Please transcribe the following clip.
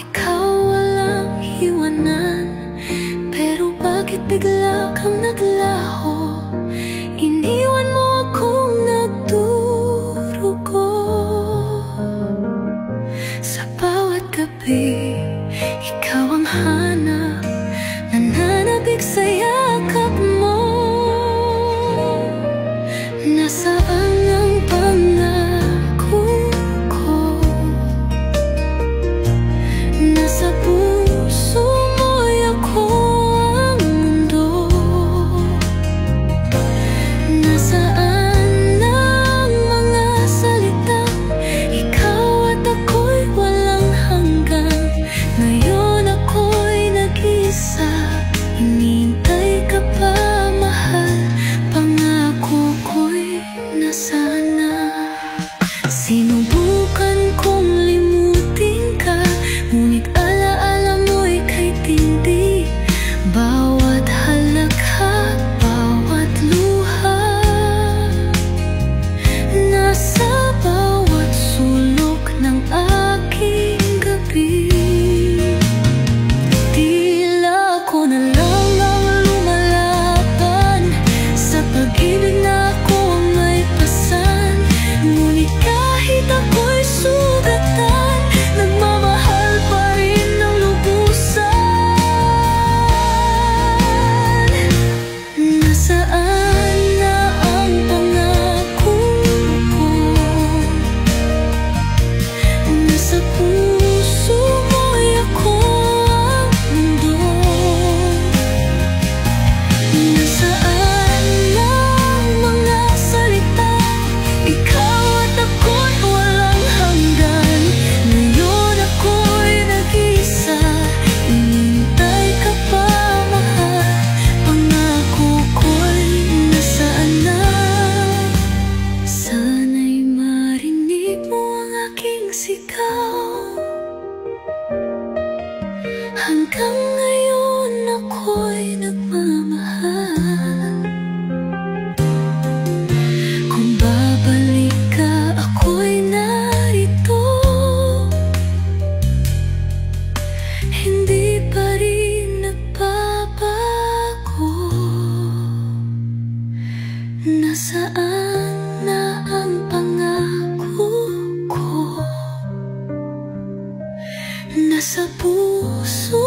ikaw walang iwanan. Pero bakit bigla kang naglaho? Iniwan mo akong nagdurugo. Sa bawat gabi, ikaw ang hanap, nananabik sa yakap mo. Nasaan ang pangako ko? Nasa puso mo'y ako ang mundo. Nasaan ang mga salitang ikaw at ako'y walang hanggan? Ngayon ako'y nag-isa, hinihintay ka pa, mahal. Pangako ko'y nasaan na? Sinubukan kong limutin ka, ngunit alaala mo'y kay tindi. Bawat halakhak, bawat luha, nasa bawat sulok ng aking gabi. Tila ako na lang ang lumalaban sa pag-ibig na ako ang may pasan. Ngunit kahit ako'y sugatan, nagmamahal pa rin ng lubusan. Nasaan na ang pangako ko? Nasa puso mo'y ako ang mundo. Nasaan na ang mga salitang ikaw at ako'y walang hanggan? Ngayon ako'y nag-isa, hinihintay ka pa, mahal. Pangako ko'y nasaan na? Sana'y marinig mo ang aking sigaw. Hanggang ngayon ako'y nagmamahal. Kung babalik ka, ako'y narito. Hindi pa rin nagbabago. Nasaan na ang pangako ko? Nasa puso